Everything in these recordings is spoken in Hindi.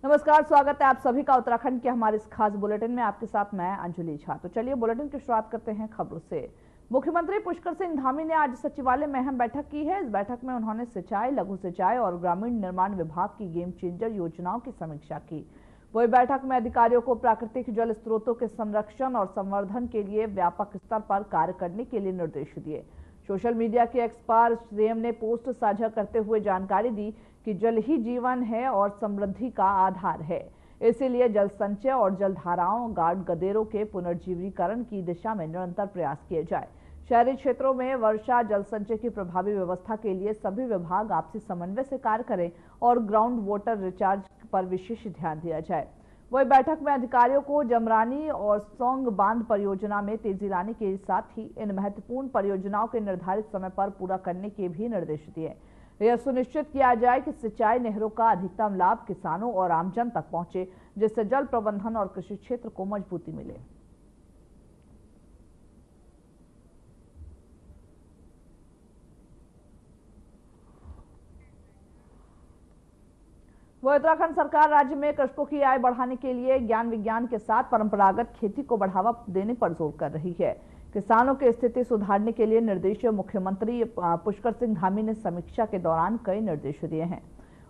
नमस्कार, स्वागत है आप सभी का उत्तराखंड के हमारे इस खास बुलेटिन में। आपके साथ मैं अंजलि झा। तो चलिए बुलेटिन की शुरुआत करते हैं खबरों से। मुख्यमंत्री पुष्कर सिंह धामी ने आज सचिवालय में अहम बैठक की है। इस बैठक में उन्होंने सिंचाई, लघु सिंचाई और ग्रामीण निर्माण विभाग की गेम चेंजर योजनाओं की समीक्षा की। वही बैठक में अधिकारियों को प्राकृतिक जल स्रोतों के संरक्षण और संवर्धन के लिए व्यापक स्तर पर कार्य करने के लिए निर्देश दिए। सोशल मीडिया के एक्स पर सीएम ने पोस्ट साझा करते हुए जानकारी दी कि जल ही जीवन है और समृद्धि का आधार है। इसीलिए जल संचय और जलधाराओं, गाड गदेरों के पुनर्जीवीकरण की दिशा में निरंतर प्रयास किए जाए। शहरी क्षेत्रों में वर्षा जल संचय की प्रभावी व्यवस्था के लिए सभी विभाग आपसी समन्वय से कार्य करें और ग्राउंड वाटर रिचार्ज पर विशेष ध्यान दिया जाए। वही बैठक में अधिकारियों को जमरानी और सौंग बांध परियोजना में तेजी लाने के साथ ही इन महत्वपूर्ण परियोजनाओं के निर्धारित समय पर पूरा करने के भी निर्देश दिए। यह सुनिश्चित किया जाए कि सिंचाई नहरों का अधिकतम लाभ किसानों और आमजन तक पहुंचे, जिससे जल प्रबंधन और कृषि क्षेत्र को मजबूती मिले। वह उत्तराखंड सरकार राज्य में कृषकों की आय बढ़ाने के लिए ज्ञान विज्ञान के साथ परंपरागत खेती को बढ़ावा देने पर जोर कर रही है। किसानों की स्थिति सुधारने के लिए निर्देश मुख्यमंत्री पुष्कर सिंह धामी ने समीक्षा के दौरान कई निर्देश दिए हैं।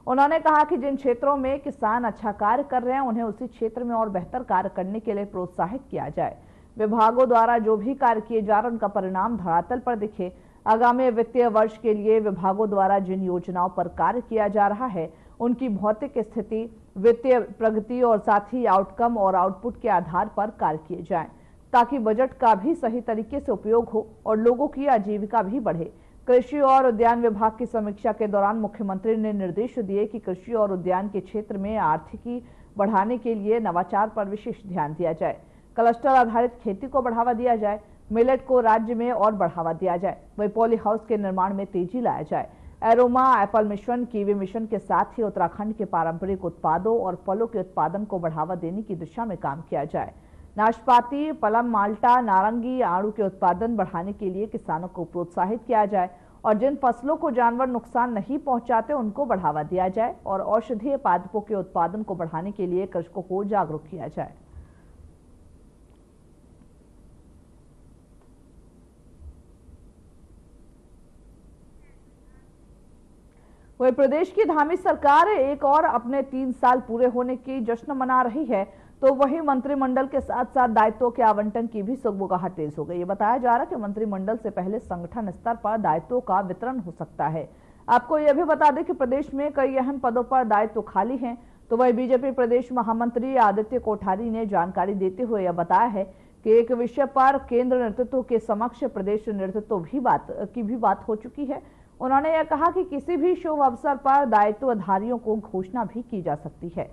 उन्होंने कहा कि जिन क्षेत्रों में किसान अच्छा कार्य कर रहे हैं उन्हें उसी क्षेत्र में और बेहतर कार्य करने के लिए प्रोत्साहित किया जाए। विभागों द्वारा जो भी कार्य किए जा रहे हैं उनका परिणाम धरातल पर दिखे। आगामी वित्तीय वर्ष के लिए विभागों द्वारा जिन योजनाओं पर कार्य किया जा रहा है उनकी भौतिक स्थिति, वित्तीय प्रगति और साथ ही आउटकम और आउटपुट के आधार पर कार्य किए जाएं, ताकि बजट का भी सही तरीके से उपयोग हो और लोगों की आजीविका भी बढ़े। कृषि और उद्यान विभाग की समीक्षा के दौरान मुख्यमंत्री ने निर्देश दिए कि कृषि और उद्यान के क्षेत्र में आर्थिकी बढ़ाने के लिए नवाचार पर विशेष ध्यान दिया जाए। क्लस्टर आधारित खेती को बढ़ावा दिया जाए, मिलेट को राज्य में और बढ़ावा दिया जाए। वही पॉली हाउस के निर्माण में तेजी लाया जाए। Aroma, Apple mission, kiwi mission के साथ ही उत्तराखंड के पारंपरिक उत्पादों और फलों के उत्पादन को बढ़ावा देने की दिशा में काम किया जाए। नाशपाती, पलम, माल्टा, नारंगी, आड़ू के उत्पादन बढ़ाने के लिए किसानों को प्रोत्साहित किया जाए और जिन फसलों को जानवर नुकसान नहीं पहुंचाते उनको बढ़ावा दिया जाए और औषधीय पादपों के उत्पादन को बढ़ाने के लिए कृषकों को जागरूक किया जाए। वही प्रदेश की धामी सरकार एक और अपने 3 साल पूरे होने की जश्न मना रही है, तो वही मंत्रिमंडल के साथ साथ दायित्वों के आवंटन की भी सुगबुगाहट तेज हो गई। ये बताया जा रहा है कि मंत्रिमंडल से पहले संगठन स्तर पर दायित्वों का वितरण हो सकता है। आपको यह भी बता दें कि प्रदेश में कई अहम पदों पर दायित्व खाली हैं। तो वही बीजेपी प्रदेश महामंत्री आदित्य कोठारी ने जानकारी देते हुए यह बताया है कि एक विषय पर केंद्र नेतृत्व के समक्ष प्रदेश नेतृत्व भी बात हो चुकी है। उन्होंने यह कहा कि किसी भी शुभ अवसर पर दायित्वधारियों को घोषणा भी की जा सकती है।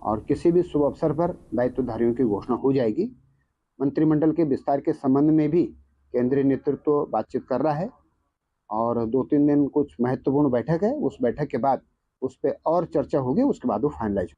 और किसी भी शुभ अवसर पर दायित्वधारियों की घोषणा हो जाएगी। मंत्रिमंडल के विस्तार के संबंध में भी केंद्रीय नेतृत्व बातचीत कर रहा है और 2-3 दिन कुछ महत्वपूर्ण बैठक है। उस बैठक के बाद उस पर और चर्चा होगी, उसके बाद वो फाइनलाइज।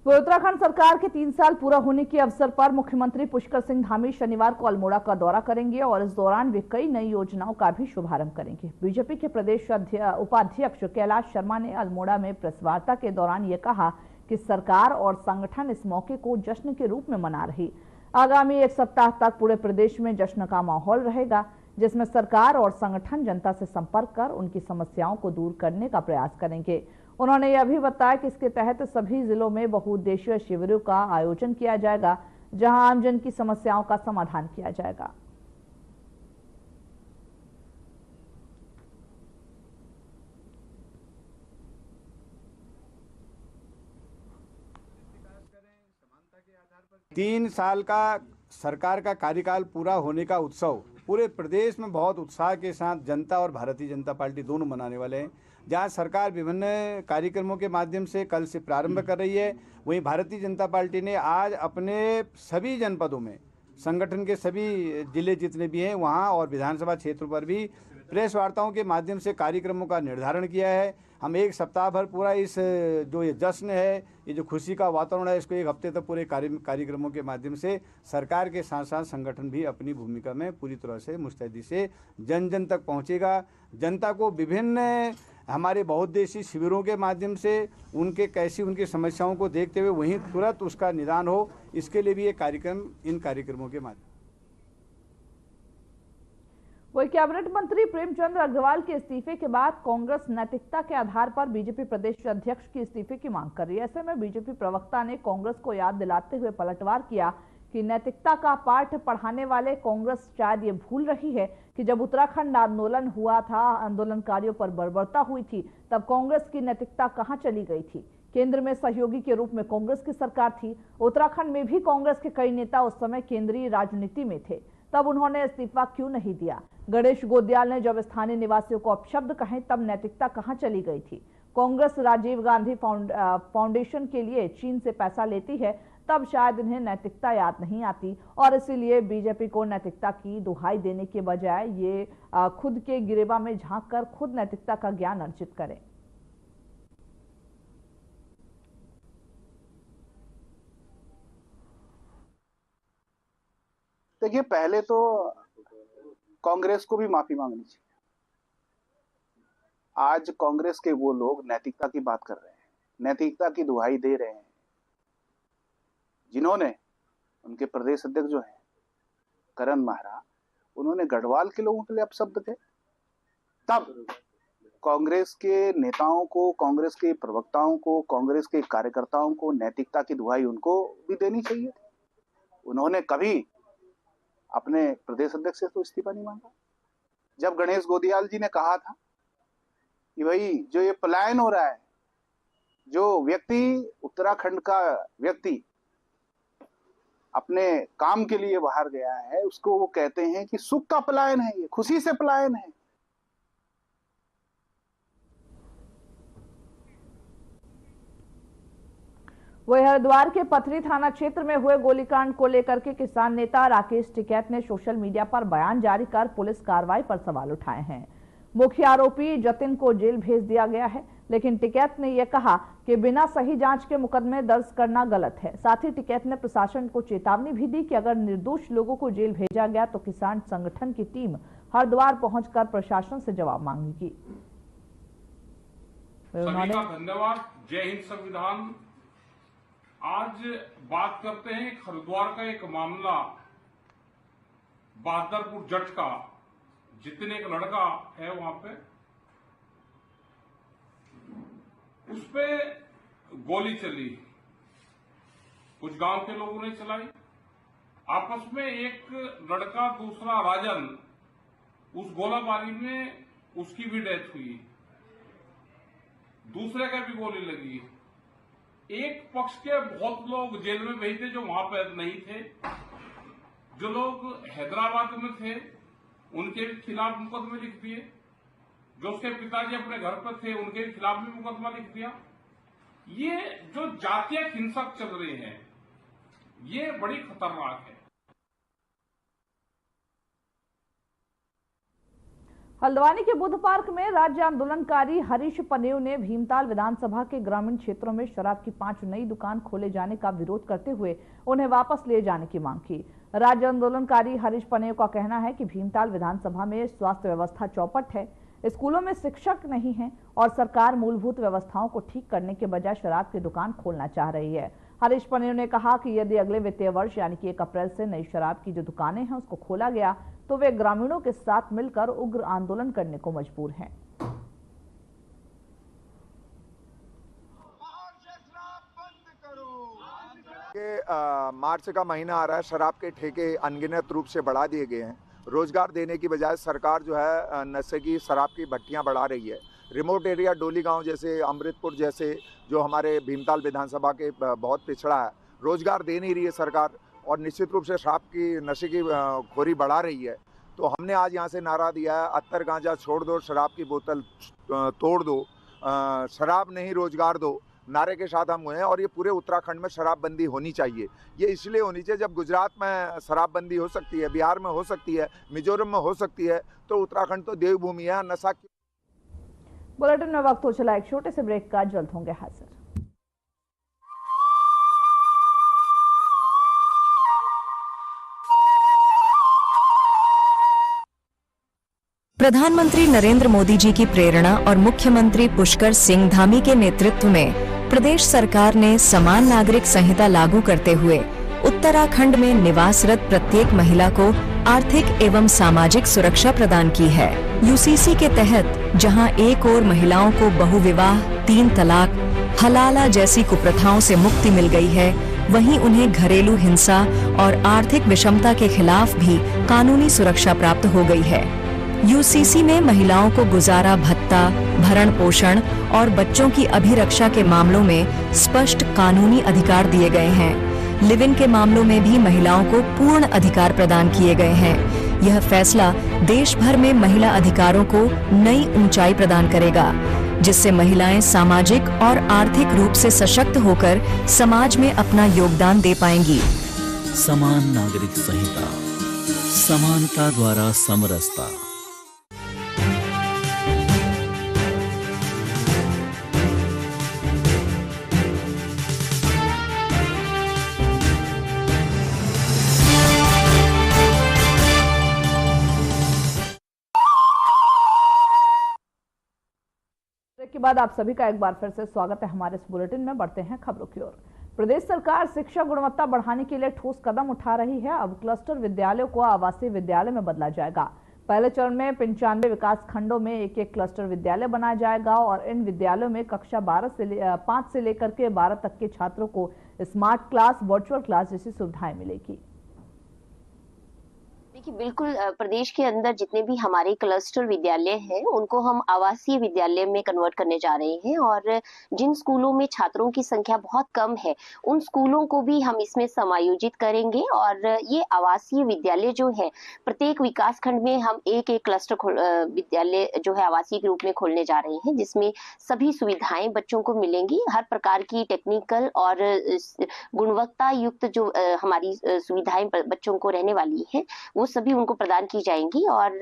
उत्तराखंड सरकार के 3 साल पूरा होने के अवसर पर मुख्यमंत्री पुष्कर सिंह धामी शनिवार को अल्मोड़ा का दौरा करेंगे और इस दौरान वे कई नई योजनाओं का भी शुभारंभ करेंगे। बीजेपी के प्रदेश उपाध्यक्ष कैलाश शर्मा ने अल्मोड़ा में प्रेस वार्ता के दौरान ये कहा कि सरकार और संगठन इस मौके को जश्न के रूप में मना रही। आगामी 1 सप्ताह तक पूरे प्रदेश में जश्न का माहौल रहेगा, जिसमें सरकार और संगठन जनता से संपर्क कर उनकी समस्याओं को दूर करने का प्रयास करेंगे। उन्होंने यह भी बताया कि इसके तहत सभी जिलों में बहुउद्देशीय शिविरों का आयोजन किया जाएगा, जहां आमजन की समस्याओं का समाधान किया जाएगा। तीन साल का सरकार का कार्यकाल पूरा होने का उत्सव पूरे प्रदेश में बहुत उत्साह के साथ जनता और भारतीय जनता पार्टी दोनों मनाने वाले हैं। जहां सरकार विभिन्न कार्यक्रमों के माध्यम से कल से प्रारंभ कर रही है, वहीं भारतीय जनता पार्टी ने आज अपने सभी जनपदों में संगठन के सभी जिले जितने भी हैं वहां और विधानसभा क्षेत्रों पर भी प्रेस वार्ताओं के माध्यम से कार्यक्रमों का निर्धारण किया है। हम एक सप्ताह भर पूरा इस जो ये जश्न है, ये जो खुशी का वातावरण है, इसको एक हफ्ते तक पूरे कार्यक्रमों के माध्यम से सरकार के साथ साथ संगठन भी अपनी भूमिका में पूरी तरह से मुस्तैदी से जन जन तक पहुंचेगा। जनता को विभिन्न हमारे बहुउद्देशीय शिविरों के माध्यम से उनकी समस्याओं को देखते हुए वहीं तुरंत उसका निदान हो, इसके लिए भी ये कार्यक्रम इन कार्यक्रमों के माध्यम। वही कैबिनेट मंत्री प्रेमचंद अग्रवाल के इस्तीफे के बाद कांग्रेस नैतिकता के आधार पर बीजेपी प्रदेश अध्यक्ष के इस्तीफे की मांग कर रही है। ऐसे में बीजेपी प्रवक्ता ने कांग्रेस को याद दिलाते हुए पलटवार किया कि नैतिकता का पाठ पढ़ाने वाले कांग्रेस शायद ये भूल रही है कि जब उत्तराखंड आंदोलन हुआ था, आंदोलनकारियों पर बर्बरता हुई थी, तब कांग्रेस की नैतिकता कहां चली गई थी। केंद्र में सहयोगी के रूप में कांग्रेस की सरकार थी। उत्तराखंड में भी कांग्रेस के कई नेता उस समय केंद्रीय राजनीति में थे, तब उन्होंने इस्तीफा क्यों नहीं दिया। गणेश गोदियाल ने जब स्थानीय निवासियों को अपशब्द कहे, तब नैतिकता कहां चली गई थी। कांग्रेस राजीव गांधी फाउंडेशन के लिए चीन से पैसा लेती है, तब शायद इन्हें नैतिकता याद नहीं आती और इसीलिए बीजेपी को नैतिकता की दुहाई देने के बजाय ये खुद के गिरेबा में झांककर खुद नैतिकता का ज्ञान अर्जित करें। देखिए, पहले तो कांग्रेस को भी माफी मांगनी चाहिए। आज कांग्रेस के वो लोग नैतिकता की बात कर रहे हैं, नैतिकता की दुहाई दे रहे हैं, जिन्होंने उनके प्रदेश अध्यक्ष जो है करण महरा, उन्होंने गढ़वाल के लोगों के लिए अपशब्द थे। तब कांग्रेस के नेताओं को, कांग्रेस के प्रवक्ताओं को, कांग्रेस के कार्यकर्ताओं को नैतिकता की दुहाई उनको भी देनी चाहिए। उन्होंने कभी अपने प्रदेश अध्यक्ष से तो इस्तीफा नहीं मांगा। जब गणेश गोदियाल जी ने कहा था कि भाई जो ये पलायन हो रहा है, जो व्यक्ति उत्तराखंड का व्यक्ति अपने काम के लिए बाहर गया है, उसको वो कहते हैं कि सुख का पलायन है, ये खुशी से पलायन है। वही हरिद्वार के पथरी थाना क्षेत्र में हुए गोलीकांड को लेकर के किसान नेता राकेश टिकैत ने सोशल मीडिया पर बयान जारी कर पुलिस कार्रवाई पर सवाल उठाए हैं। मुख्य आरोपी जतिन को जेल भेज दिया गया है, लेकिन टिकैत ने यह कहा कि बिना सही जांच के मुकदमे दर्ज करना गलत है। साथ ही टिकैत ने प्रशासन को चेतावनी भी दी कि अगर निर्दोष लोगों को जेल भेजा गया तो किसान संगठन की टीम हरिद्वार पहुंचकर प्रशासन से जवाब मांगेगी। धन्यवाद। जय हिंद संविधान। आज बात करते हैं हरिद्वार का एक मामला, बहादुरपुर जट का, जितने एक लड़का है वहां पे, उस पे गोली चली, कुछ गांव के लोगों ने चलाई। आपस में एक लड़का, दूसरा राजन, उस गोलाबारी में उसकी भी डेथ हुई, दूसरे का भी गोली लगी। एक पक्ष के बहुत लोग जेल में भेजे जो वहां पर नहीं थे, जो लोग हैदराबाद में थे उनके खिलाफ मुकदमे लिख दिए, जो उसके पिताजी अपने घर पर थे उनके खिलाफ भी मुकदमा लिख दिया। ये जो जातीय हिंसक चल रहे हैं, ये बड़ी खतरनाक है। हल्द्वानी के बुद्ध पार्क में राज्य आंदोलनकारी हरीश पनेव ने भीमताल विधानसभा के ग्रामीण क्षेत्रों में शराब की 5 नई दुकान खोले जाने का विरोध करते हुए उन्हें वापस ले जाने की मांग की। राज्य आंदोलनकारी हरीश पनेव का कहना है कि भीमताल विधानसभा में स्वास्थ्य व्यवस्था चौपट है, स्कूलों में शिक्षक नहीं है और सरकार मूलभूत व्यवस्थाओं को ठीक करने के बजाय शराब की दुकान खोलना चाह रही है। हरीश पनेव ने कहा कि यदि अगले वित्तीय वर्ष यानी कि 1 अप्रैल से नई शराब की जो दुकानें हैं उसको खोला गया तो वे ग्रामीणों के साथ मिलकर उग्र आंदोलन करने को मजबूर हैं। मार्च का महीना आ रहा है, शराब के ठेके अनगिनत रूप से बढ़ा दिए गए हैं। रोजगार देने की बजाय सरकार जो है नशे की, शराब की भट्टियां बढ़ा रही है। रिमोट एरिया डोली गांव जैसे, अमृतपुर जैसे जो हमारे भीमताल विधानसभा के बहुत पिछड़ा है, रोजगार दे नहीं रही है सरकार और निश्चित रूप से शराब की, नशे की खोरी बढ़ा रही है। तो हमने आज यहाँ से नारा दिया है, अत्तर गांजा छोड़ दो, शराब की बोतल तोड़ दो, शराब नहीं रोजगार दो। नारे के साथ हम हुए हैं और ये पूरे उत्तराखंड में शराबबंदी होनी चाहिए। ये इसलिए होनी चाहिए, जब गुजरात में शराबबंदी हो सकती है, बिहार में हो सकती है, मिजोरम में हो सकती है, तो उत्तराखंड तो देवभूमि है। नशा बुलेटिन में वक्त हो चला एक छोटे से ब्रेक का, जल्द होंगे हाजिर। प्रधानमंत्री नरेंद्र मोदी जी की प्रेरणा और मुख्यमंत्री पुष्कर सिंह धामी के नेतृत्व में प्रदेश सरकार ने समान नागरिक संहिता लागू करते हुए उत्तराखंड में निवासरत प्रत्येक महिला को आर्थिक एवं सामाजिक सुरक्षा प्रदान की है। यूसीसी के तहत जहां एक ओर महिलाओं को बहुविवाह, 3 तलाक, हलाला जैसी कुप्रथाओं से मुक्ति मिल गई है, वहीं उन्हें घरेलू हिंसा और आर्थिक विषमता के खिलाफ भी कानूनी सुरक्षा प्राप्त हो गई है। यूसीसी में महिलाओं को गुजारा भत्ता, भरण पोषण और बच्चों की अभिरक्षा के मामलों में स्पष्ट कानूनी अधिकार दिए गए हैं। लिव इन के मामलों में भी महिलाओं को पूर्ण अधिकार प्रदान किए गए हैं। यह फैसला देश भर में महिला अधिकारों को नई ऊंचाई प्रदान करेगा, जिससे महिलाएं सामाजिक और आर्थिक रूप से सशक्त होकर समाज में अपना योगदान दे पाएंगी। समान नागरिक संहिता, समानता द्वारा समरसता। के बाद आप सभी का एक बार फिर से स्वागत है हमारे इस बुलेटिन में। बढ़ते हैं खबरों की ओर। प्रदेश सरकार शिक्षा गुणवत्ता बढ़ाने के लिए ठोस कदम उठा रही है। अब क्लस्टर विद्यालयों को आवासीय विद्यालय में बदला जाएगा। पहले चरण में 95 विकास खंडों में एक क्लस्टर विद्यालय बनाया जाएगा और इन विद्यालयों में कक्षा 5 से लेकर के 12 तक के छात्रों को स्मार्ट क्लास, वर्चुअल क्लास जैसी सुविधाएं मिलेगी। देखिए, बिल्कुल प्रदेश के अंदर जितने भी हमारे क्लस्टर विद्यालय हैं उनको हम आवासीय विद्यालय में कन्वर्ट करने जा रहे हैं और जिन स्कूलों में छात्रों की संख्या बहुत कम है उन स्कूलों को भी हम इसमें समायोजित करेंगे और ये आवासीय विद्यालय जो है प्रत्येक विकास खंड में हम एक क्लस्टर विद्यालय जो है आवासीय के रूप में खोलने जा रहे हैं, जिसमें सभी सुविधाएं बच्चों को मिलेंगी। हर प्रकार की टेक्निकल और गुणवत्ता युक्त जो हमारी सुविधाएं बच्चों को रहने वाली है वो सभी उनको प्रदान की जाएंगी और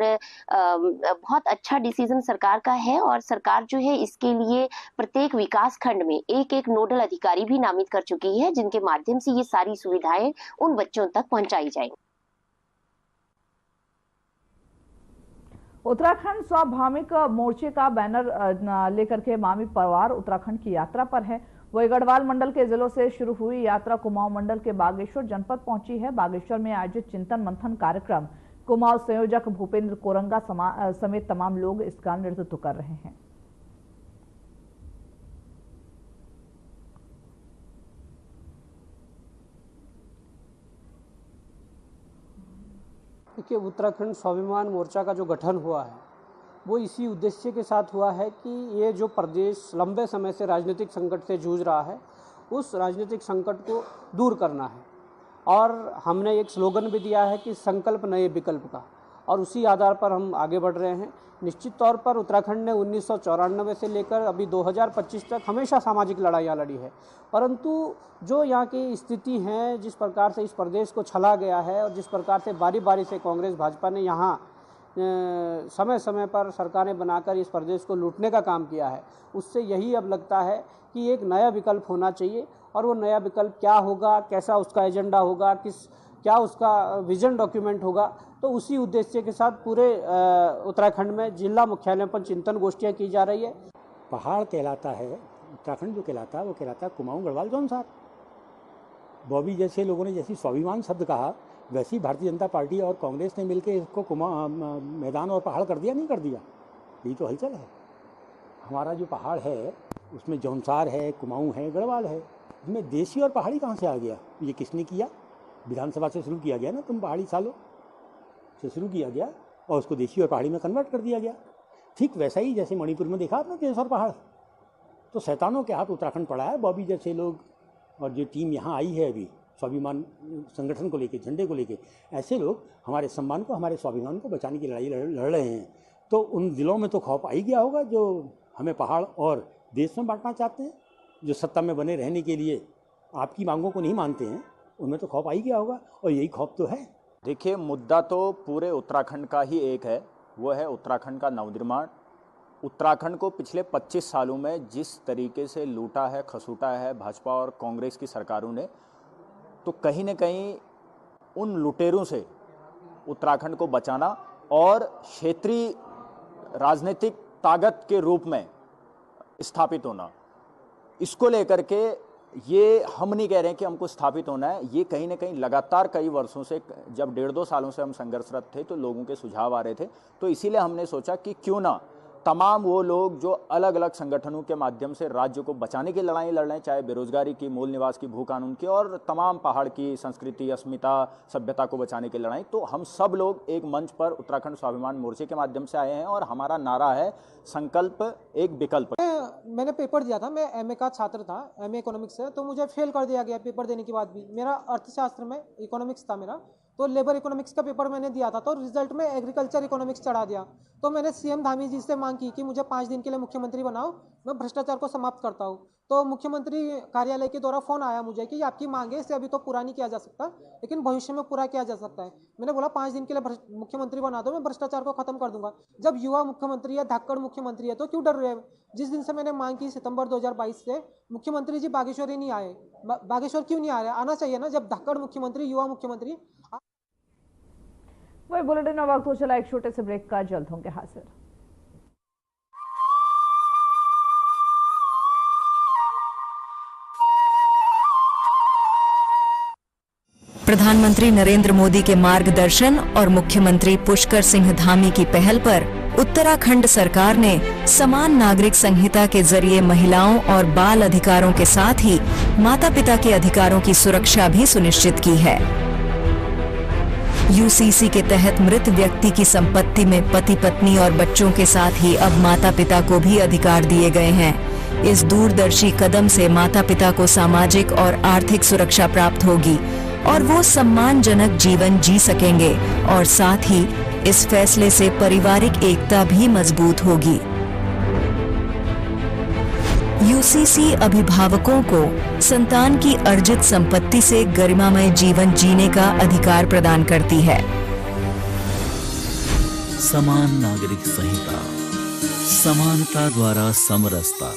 बहुत अच्छा डिसीजन सरकार का है और सरकार जो है इसके लिए प्रत्येक विकास खंड में एक नोडल अधिकारी भी नामित कर चुकी है, जिनके माध्यम से ये सारी सुविधाएं उन बच्चों तक पहुंचाई जाएंगी। उत्तराखंड स्वाभिमानिक मोर्चे का बैनर लेकर के मामी परिवार उत्तराखंड की यात्रा पर है। वही गढ़वाल मंडल के जिलों से शुरू हुई यात्रा कुमाऊं मंडल के बागेश्वर जनपद पहुंची है। बागेश्वर में आयोजित चिंतन मंथन कार्यक्रम कुमाऊं संयोजक भूपेंद्र कोरंगा समेत तमाम लोग इसका नेतृत्व कर रहे हैं। देखिए, उत्तराखंड स्वाभिमान मोर्चा का जो गठन हुआ है वो इसी उद्देश्य के साथ हुआ है कि ये जो प्रदेश लंबे समय से राजनीतिक संकट से जूझ रहा है उस राजनीतिक संकट को दूर करना है और हमने एक स्लोगन भी दिया है कि संकल्प नए विकल्प का, और उसी आधार पर हम आगे बढ़ रहे हैं। निश्चित तौर पर उत्तराखंड ने 1994 से लेकर अभी 2025 तक हमेशा सामाजिक लड़ाइयाँ लड़ी है, परंतु जो यहाँ की स्थिति है, जिस प्रकार से इस प्रदेश को छला गया है और जिस प्रकार से बारी बारी से कांग्रेस भाजपा ने यहाँ समय समय पर सरकारें बनाकर इस प्रदेश को लूटने का काम किया है, उससे यही अब लगता है कि एक नया विकल्प होना चाहिए। और वो नया विकल्प क्या होगा, कैसा उसका एजेंडा होगा, क्या उसका विजन डॉक्यूमेंट होगा, तो उसी उद्देश्य के साथ पूरे उत्तराखंड में जिला मुख्यालय पर चिंतन गोष्ठियाँ की जा रही है। पहाड़ कहलाता है, उत्तराखंड जो कहलाता है वो कहलाता है कुमाऊं गढ़वाल जौनसार। बॉबी जैसे लोगों ने जैसी स्वाभिमान शब्द कहा, वैसी भारतीय जनता पार्टी और कांग्रेस ने मिलकर इसको मैदान और पहाड़ कर दिया, नहीं कर दिया, यही तो हलचल है। हमारा जो पहाड़ है उसमें जौनसार है, कुमाऊं है, गढ़वाल है, इसमें देशी और पहाड़ी कहाँ से आ गया? ये किसने किया? विधानसभा से शुरू किया गया ना, तुम पहाड़ी सालों से शुरू किया गया और उसको देशी और पहाड़ी में कन्वर्ट कर दिया गया। ठीक वैसा ही जैसे मणिपुर में देखा आपने देश और पहाड़, तो शैतानों के हाथ उत्तराखंड पड़ा है। बॉबी जैसे लोग और जो टीम यहाँ आई है अभी स्वाभिमान संगठन को लेके, झंडे को लेके, ऐसे लोग हमारे सम्मान को, हमारे स्वाभिमान को बचाने की लड़ाई लड़ रहे हैं। तो उन दिलों में तो खौफ आ ही गया होगा जो हमें पहाड़ और देश में बांटना चाहते हैं। जो सत्ता में बने रहने के लिए आपकी मांगों को नहीं मानते हैं, उनमें तो खौफ आ ही गया होगा, और यही खौफ तो है। देखिए, मुद्दा तो पूरे उत्तराखंड का ही एक है, वो है उत्तराखंड का नवनिर्माण। उत्तराखंड को पिछले 25 सालों में जिस तरीके से लूटा है, खसूटा है भाजपा और कांग्रेस की सरकारों ने, तो कहीं न कहीं उन लुटेरों से उत्तराखंड को बचाना और क्षेत्रीय राजनीतिक ताकत के रूप में स्थापित होना, इसको लेकर के ये हम नहीं कह रहे हैं कि हमको स्थापित होना है, ये कहीं ना कहीं लगातार कई वर्षों से, जब 1.5-2 सालों से हम संघर्षरत थे तो लोगों के सुझाव आ रहे थे, तो इसीलिए हमने सोचा कि क्यों ना तमाम वो लोग जो अलग अलग संगठनों के माध्यम से राज्य को बचाने की लड़ाई लड़ रहे हैं, चाहे बेरोजगारी की, मूल निवास की, भू कानून की और तमाम पहाड़ की संस्कृति, अस्मिता, सभ्यता को बचाने की लड़ाई, तो हम सब लोग एक मंच पर उत्तराखंड स्वाभिमान मोर्चे के माध्यम से आए हैं और हमारा नारा है संकल्प एक विकल्प। मैंने पेपर दिया था, मैं एमए का छात्र था, एमए इकोनॉमिक्स से, तो मुझे फेल कर दिया गया पेपर देने के बाद भी। मेरा अर्थशास्त्र में इकोनॉमिक्स था मेरा, तो लेबर इकोनॉमिक्स का पेपर मैंने दिया था, तो रिजल्ट में एग्रीकल्चर इकोनॉमिक्स चढ़ा दिया। तो मैंने सीएम धामी जी से मांग की कि मुझे 5 दिन के लिए मुख्यमंत्री बनाओ, मैं भ्रष्टाचार को समाप्त करता हूँ। तो मुख्यमंत्री कार्यालय के द्वारा फोन आया मुझे कि आपकी मांग है, इसे अभी तो पूरा नहीं किया जा सकता, लेकिन भविष्य में पूरा किया जा सकता है। मैंने बोला 5 दिन के लिए मुख्यमंत्री बना दो, मैं भ्रष्टाचार को खत्म कर दूंगा। जब युवा मुख्यमंत्री है, धाकड़ मुख्यमंत्री है, तो क्यों डर रहे हैं? जिस दिन से मैंने मांग की सितंबर 2022 से, मुख्यमंत्री जी बागेश्वर ही नहीं आए। बागेश्वर क्यों नहीं आ रहे? आना चाहिए ना, जब धाकड़ मुख्यमंत्री, युवा मुख्यमंत्री। वही बुलेटिन और वक्त हो चला एक छोटे से ब्रेक का, जल्द होंगे हाजिर। प्रधानमंत्री नरेंद्र मोदी के मार्गदर्शन और मुख्यमंत्री पुष्कर सिंह धामी की पहल पर उत्तराखंड सरकार ने समान नागरिक संहिता के जरिए महिलाओं और बाल अधिकारों के साथ ही माता पिता के अधिकारों की सुरक्षा भी सुनिश्चित की है। यूसीसी के तहत मृत व्यक्ति की संपत्ति में पति पत्नी और बच्चों के साथ ही अब माता पिता को भी अधिकार दिए गए हैं। इस दूरदर्शी कदम से माता पिता को सामाजिक और आर्थिक सुरक्षा प्राप्त होगी और वो सम्मानजनक जीवन जी सकेंगे, और साथ ही इस फैसले से पारिवारिक एकता भी मजबूत होगी। यूसीसी अभिभावकों को संतान की अर्जित संपत्ति से गरिमामय जीवन जीने का अधिकार प्रदान करती है। समान नागरिक संहिता, समानता द्वारा समरसता।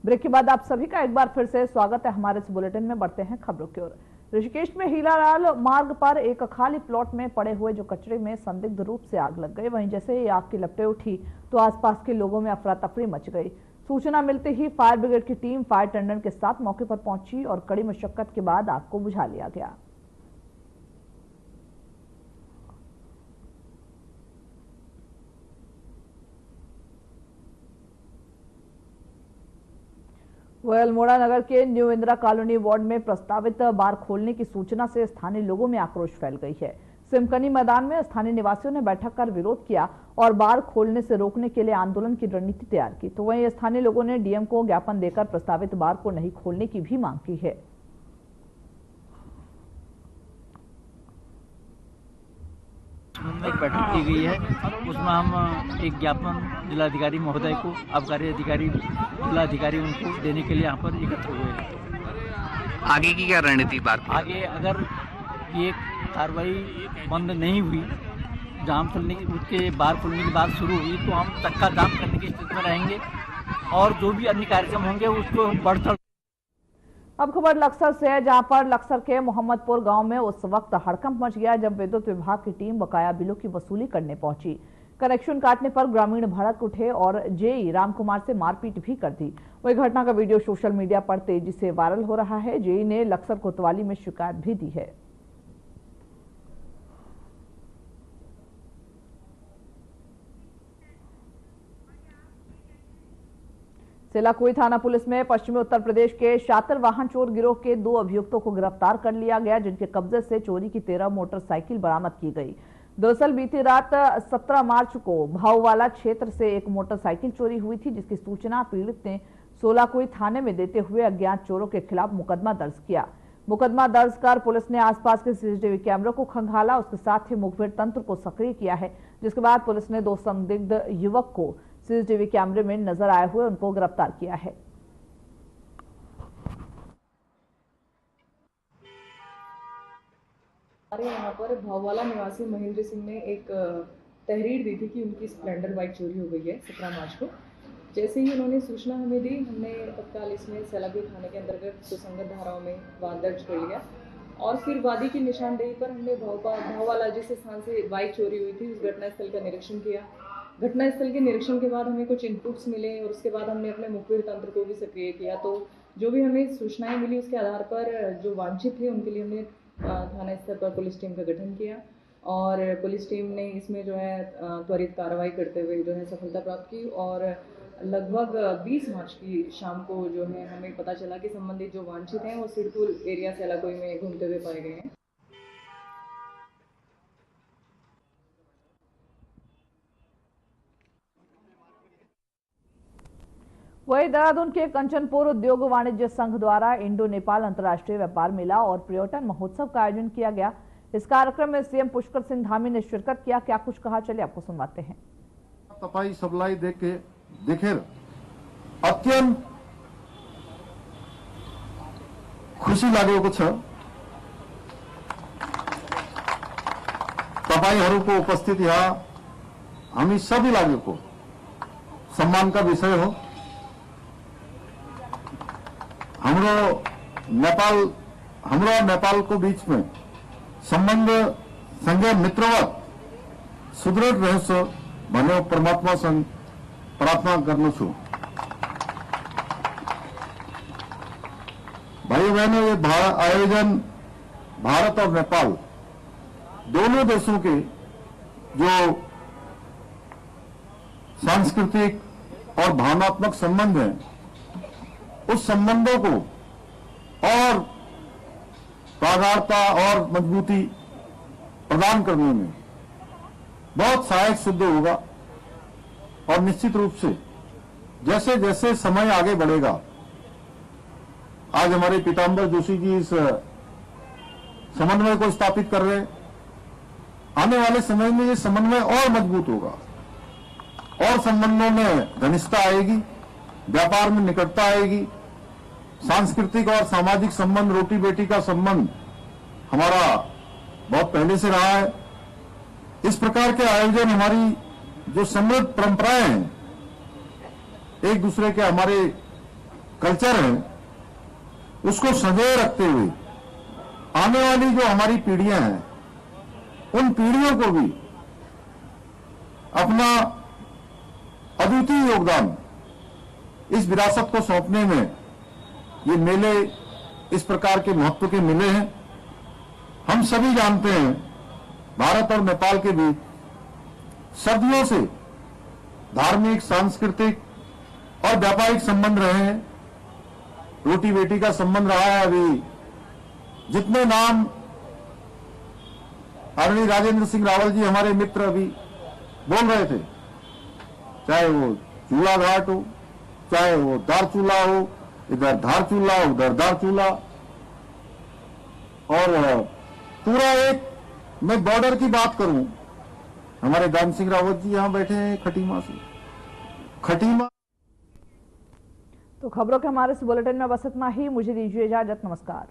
ब्रेक के बाद आप सभी का एक बार फिर से स्वागत है हमारे इस बुलेटिन में। बढ़ते हैं खबरों की ओर। ऋषिकेश में हीलालाल मार्ग पर एक खाली प्लॉट में पड़े हुए जो कचरे में संदिग्ध रूप से आग लग गई। वहीं जैसे ही आग की लपटें उठी तो आसपास के लोगों में अफरा तफरी मच गई। सूचना मिलते ही फायर ब्रिगेड की टीम फायर टेंडर के साथ मौके पर पहुंची और कड़ी मशक्कत के बाद आग को बुझा लिया गया। वह अल्मोड़ा नगर के न्यू इंदिरा कॉलोनी वार्ड में प्रस्तावित बार खोलने की सूचना से स्थानीय लोगों में आक्रोश फैल गई है। सिमकनी मैदान में स्थानीय निवासियों ने बैठक कर विरोध किया और बार खोलने से रोकने के लिए आंदोलन की रणनीति तैयार की। तो वहीं स्थानीय लोगों ने डीएम को ज्ञापन देकर प्रस्तावित बार को नहीं खोलने की भी मांग की है। एक बैठक की गई है, उसमें हम एक ज्ञापन जिलाधिकारी महोदय को, आबकारी अधिकारी, जिलाधिकारी उनको देने के लिए यहाँ पर एकत्र हुए हैं। आगे की क्या रणनीति बात? आगे अगर ये कार्रवाई बंद नहीं हुई, जाम खुलने की, उसके बार खुलने की बात शुरू हुई, तो हम चक्का जाम करने की स्थिति में रहेंगे और जो भी अन्य कार्यक्रम होंगे उसको बढ़ चढ़। अब खबर लक्सर से है, जहां पर लक्सर के मोहम्मदपुर गांव में उस वक्त हड़कंप मच गया जब विद्युत विभाग की टीम बकाया बिलों की वसूली करने पहुंची। कनेक्शन काटने पर ग्रामीण भड़क उठे और जेई रामकुमार से मारपीट भी कर दी। वही घटना का वीडियो सोशल मीडिया पर तेजी से वायरल हो रहा है। जेई ने लक्सर कोतवाली में शिकायत भी दी है। सेलाकुई थाना पुलिस में पश्चिमी उत्तर प्रदेश के शातिर वाहन चोर गिरोह के 2 अभियुक्तों को गिरफ्तार कर लिया गया, जिनके कब्जे से चोरी की 13 मोटरसाइकिल बरामद की गई। दरअसल बीती रात 17 मार्च को भाववाला क्षेत्र से एक मोटरसाइकिल चोरी हुई थी, जिसकी सूचना पीड़ित ने सेलाकुई थाने में देते हुए अज्ञात चोरों के खिलाफ मुकदमा दर्ज किया। मुकदमा दर्ज कर पुलिस ने आसपास के सीसीटीवी कैमरों को खंगाला, उसके साथ ही मुखबिर तंत्र को सक्रिय किया है, जिसके बाद पुलिस ने 2 संदिग्ध युवक को सीसीटीवी कैमरे में नजर आए हुए उनको गिरफ्तार किया है। हमारे यहाँ पर भाववाला निवासी महेंद्र सिंह ने एक तहरीर दी थी कि उनकी स्प्लेंडर बाइक चोरी हो गई है 17 मार्च को। जैसे ही उन्होंने सूचना हमें दी, हमने तत्काल इसमें सेलाकुई थाने के अंतर्गत सुसंगत धाराओं में वाद दर्ज कर लिया और फिर वादी की निशानदेही पर हमने भाववाला जिस स्थान से बाइक चोरी हुई थी उस घटनास्थल का निरीक्षण किया। घटनास्थल के निरीक्षण के बाद हमें कुछ इनपुट्स मिले और उसके बाद हमने अपने मुखबिर तंत्र को भी सक्रिय किया। तो जो भी हमें सूचनाएं मिली उसके आधार पर जो वांछित थे उनके लिए हमने थाना स्तर पर पुलिस टीम का गठन किया और पुलिस टीम ने इसमें जो है त्वरित कार्रवाई करते हुए जो है सफलता प्राप्त की और लगभग 20 मार्च की शाम को जो है हमें पता चला कि संबंधित जो वांछित हैं वो सिडकुल एरिया सेलाकुई में घूमते हुए पाए गए हैं। वही देहरादून के कंचनपुर उद्योग वाणिज्य संघ द्वारा इंडो नेपाल अंतर्राष्ट्रीय व्यापार मेला और पर्यटन महोत्सव का आयोजन किया गया। इस कार्यक्रम में सीएम पुष्कर सिंह धामी ने शिरकत किया। क्या कुछ कहा, चलिए आपको सुनवाते हैं। तपाई सबलाई देखेर अत्यंत खुशी लागेको छ। तपाईहरुको उपस्थिति यहाँ हामी सबै लागेको सम्मान का विषय हो। हाम्रो नेपाल को बीच में संबंध संगे मित्रवत सुदृढ़ रहोस् भन्ने परमात्मा संग प्रार्थना गर्दछु। भाइयों बहनों, ये आयोजन भारत और नेपाल दोनों देशों के जो सांस्कृतिक और भावनात्मक संबंध हैं, उस संबंधों को और प्रगाढ़ता और मजबूती प्रदान करने में बहुत सहायक सिद्ध होगा और निश्चित रूप से जैसे जैसे समय आगे बढ़ेगा, आज हमारे पीताम्बर जोशी जी इस समन्वय को स्थापित कर रहे हैं, आने वाले समय में ये समन्वय और मजबूत होगा और संबंधों में घनिष्ठता आएगी, व्यापार में निकटता आएगी, सांस्कृतिक और सामाजिक संबंध, रोटी बेटी का संबंध हमारा बहुत पहले से रहा है। इस प्रकार के आयोजन हमारी जो समृद्ध परंपराएं हैं, एक दूसरे के हमारे कल्चर हैं, उसको संजोए रखते हुए आने वाली जो हमारी पीढ़ियां हैं, उन पीढ़ियों को भी अपना अद्वितीय योगदान इस विरासत को सौंपने में ये मेले इस प्रकार के महत्व के मेले हैं। हम सभी जानते हैं भारत और नेपाल के बीच सदियों से धार्मिक, सांस्कृतिक और व्यापारिक संबंध रहे हैं, रोटी बेटी का संबंध रहा है। अभी जितने नाम आदरणीय राजेंद्र सिंह रावल जी हमारे मित्र अभी बोल रहे थे, चाहे वो चूल्हा घाट हो, चाहे वो दारचूला हो, इधर धारचूला उधर दारचूला, और पूरा एक मैं बॉर्डर की बात करूं, हमारे दान सिंह रावत जी यहां बैठे हैं खटीमा से। खटीमा। तो खबरों के हमारे इस बुलेटिन में बस इतना ही। मुझे दीजिए इजाजत। नमस्कार।